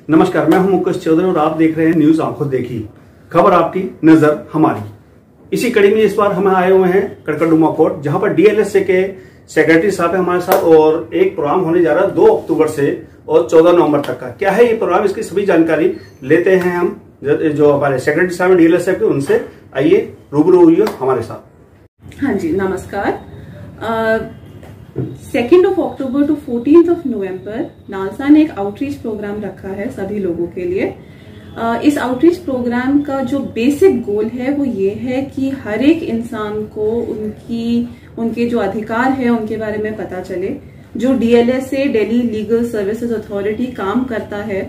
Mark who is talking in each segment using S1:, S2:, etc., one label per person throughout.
S1: नमस्कार, मैं हूं मुकेश चौधरी और आप देख रहे हैं न्यूज आंखों देखी, खबर आपकी नजर हमारी। इसी कड़ी में इस बार हम आए हुए हैं कड़कड़डुमा कोर्ट, जहां पर डीएलएसए के सेक्रेटरी साहब है हमारे साथ और एक प्रोग्राम होने जा रहा है 2 अक्टूबर से और 14 नवंबर तक का। क्या है ये प्रोग्राम, इसकी सभी जानकारी लेते हैं हम जो हमारे सेक्रेटरी साहब डीएलएसए के, उनसे। आइए रूबरू हुई हमारे साथ।
S2: हाँ जी, नमस्कार। 2 अक्टूबर टू 14 नवंबर नालसा ने एक आउटरीच प्रोग्राम रखा है सभी लोगों के लिए। इस आउटरीच प्रोग्राम का जो बेसिक गोल है वो ये है कि हर एक इंसान को उनके जो अधिकार है उनके बारे में पता चले। जो DLSA Delhi legal services authority काम करता है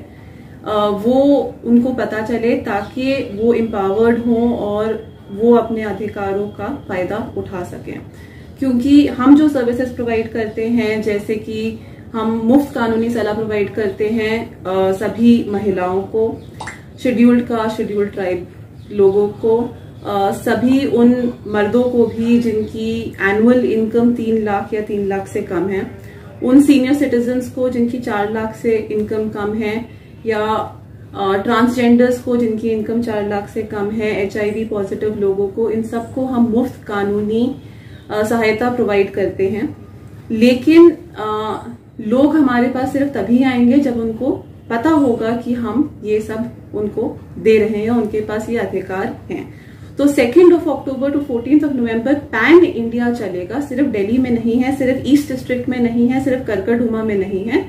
S2: वो उनको पता चले, ताकि वो एम्पावर्ड हों और वो अपने अधिकारों का फायदा उठा सकें। क्योंकि हम जो सर्विसेज प्रोवाइड करते हैं, जैसे कि हम मुफ्त कानूनी सलाह प्रोवाइड करते हैं सभी महिलाओं को, शेड्यूल्ड ट्राइब लोगों को, सभी उन मर्दों को भी जिनकी एनुअल इनकम 3 लाख या 3 लाख से कम है, उन सीनियर सिटीजन्स को जिनकी 4 लाख से इनकम कम है, या ट्रांसजेंडर्स को जिनकी इनकम 4 लाख से कम है, HIV पॉजिटिव लोगों को, इन सबको हम मुफ्त कानूनी सहायता प्रोवाइड करते हैं। लेकिन लोग हमारे पास सिर्फ तभी आएंगे जब उनको पता होगा कि हम ये सब उनको दे रहे हैं, उनके पास ये अधिकार हैं। तो 2 अक्टूबर टू 14 नवंबर पैन इंडिया चलेगा। सिर्फ दिल्ली में नहीं है, सिर्फ ईस्ट डिस्ट्रिक्ट में नहीं है, सिर्फ कड़कड़डुमा में नहीं है,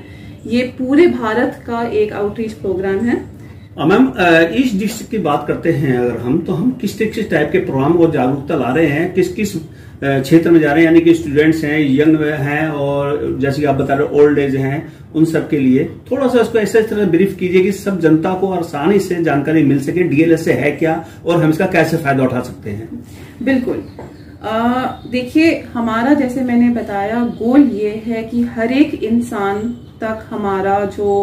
S2: ये पूरे भारत का एक आउटरीच प्रोग्राम है।
S1: मैम, ईस्ट डिस्ट्रिक्ट की बात करते हैं अगर हम, तो हम किस टाइप के प्रोग्राम और जागरूकता ला रहे हैं, किस क्षेत्र में जा रहे हैं, यानी कि स्टूडेंट्स हैं, यंग हैं और जैसे कि आप बता रहे ओल्ड एज हैं, उन सब के लिए थोड़ा सा इसको ऐसे तरह ब्रीफ कीजिए कि सब जनता को आसानी से जानकारी मिल सके डीएलएसए है क्या और हम इसका कैसे फायदा उठा सकते हैं।
S2: बिल्कुल। देखिए, हमारा जैसे मैंने बताया गोल ये है कि हर एक इंसान तक हमारा जो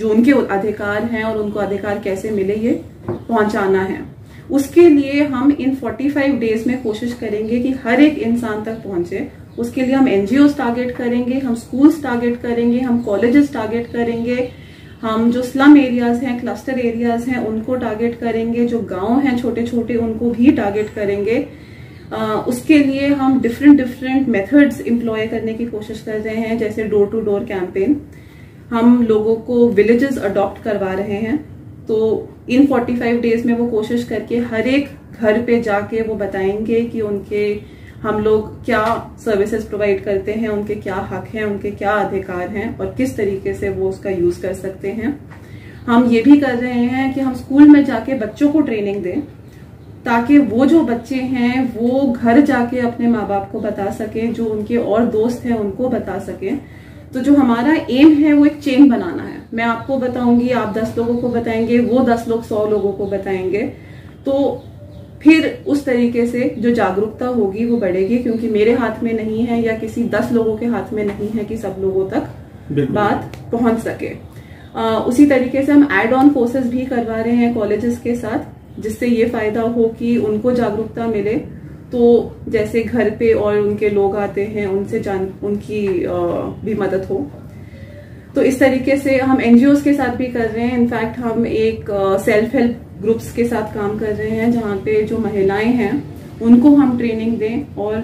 S2: उनके अधिकार हैं और उनको अधिकार कैसे मिले ये पहुंचाना है। उसके लिए हम इन 45 डेज में कोशिश करेंगे कि हर एक इंसान तक पहुंचे। उसके लिए हम एनजीओ टारगेट करेंगे, हम स्कूल्स टारगेट करेंगे, हम कॉलेजेस टारगेट करेंगे, हम जो स्लम एरियाज हैं, क्लस्टर एरियाज हैं, उनको टारगेट करेंगे, जो गांव हैं छोटे छोटे उनको भी टारगेट करेंगे। उसके लिए हम डिफरेंट मेथड्स एम्प्लॉय करने की कोशिश कर रहे हैं, जैसे डोर टू डोर कैंपेन। हम लोगों को विलेजेस अडॉप्ट करवा रहे हैं। तो इन 45 डेज में वो कोशिश करके हर एक घर पे जाके वो बताएंगे कि हम लोग क्या सर्विसेज प्रोवाइड करते हैं, उनके क्या हक हैं, उनके क्या अधिकार हैं और किस तरीके से वो उसका यूज कर सकते हैं। हम ये भी कर रहे हैं कि हम स्कूल में जाके बच्चों को ट्रेनिंग दें, ताकि वो जो बच्चे हैं वो घर जाके अपने माँ बाप को बता सकें, जो उनके और दोस्त हैं उनको बता सकें। तो जो हमारा एम है वो एक चेन बनाना है। मैं आपको बताऊंगी, आप 10 लोगों को बताएंगे, वो 10 लोग 100 लोगों को बताएंगे, तो फिर उस तरीके से जो जागरूकता होगी वो बढ़ेगी। क्योंकि मेरे हाथ में नहीं है या किसी 10 लोगों के हाथ में नहीं है कि सब लोगों तक बात पहुंच सके। उसी तरीके से हम एड ऑन कोर्सेज भी करवा रहे हैं कॉलेजेस के साथ, जिससे ये फायदा हो कि उनको जागरूकता मिले। तो जैसे घर पे और उनके लोग आते हैं, उनसे उनकी भी मदद हो। तो इस तरीके से हम एनजीओज के साथ भी कर रहे हैं। इनफैक्ट हम एक सेल्फ हेल्प ग्रुप्स के साथ काम कर रहे हैं, जहाँ पे जो महिलाएं हैं उनको हम ट्रेनिंग दें और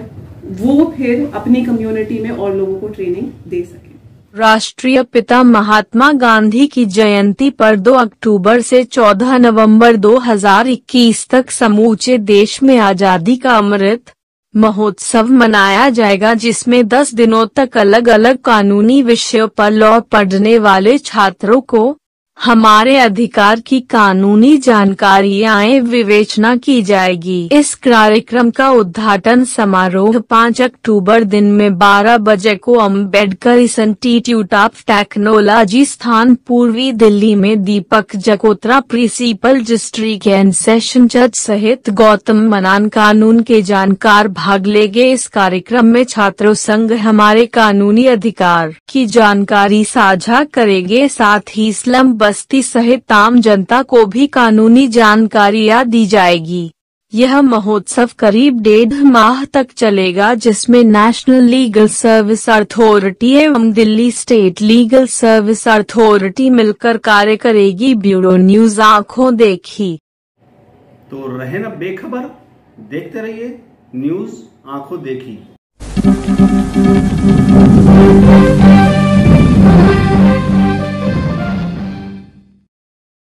S2: वो फिर अपनी कम्युनिटी में और लोगों को ट्रेनिंग दे सकें।
S3: राष्ट्रीय पिता महात्मा गांधी की जयंती पर 2 अक्टूबर से 14 नवंबर 2021 तक समूचे देश में आजादी का अमृत महोत्सव मनाया जाएगा, जिसमें 10 दिनों तक अलग अलग कानूनी विषयों पर लॉ पढ़ने वाले छात्रों को हमारे अधिकार की कानूनी जानकारियाँ विवेचना की जाएगी। इस कार्यक्रम का उद्घाटन समारोह 5 अक्टूबर दिन में 12 बजे को अम्बेडकर इंस्टीट्यूट ऑफ टेक्नोलॉजी स्थान पूर्वी दिल्ली में दीपक जकोत्रा प्रिंसिपल डिस्ट्रिक्ट एंड सेशन जज सहित गौतम मनान कानून के जानकार भाग लेंगे। इस कार्यक्रम में छात्रों संघ हमारे कानूनी अधिकार की जानकारी साझा करेंगे, साथ ही स्लम बस्ती सहित आम जनता को भी कानूनी जानकारियां दी जाएगी। यह महोत्सव करीब 1.5 माह तक चलेगा, जिसमें नेशनल लीगल सर्विस अथॉरिटी एवं Delhi state legal service authority मिलकर कार्य करेगी। ब्यूरो न्यूज आंखों देखी।
S1: तो रहे न बेखबर, देखते रहिए न्यूज आंखों देखी।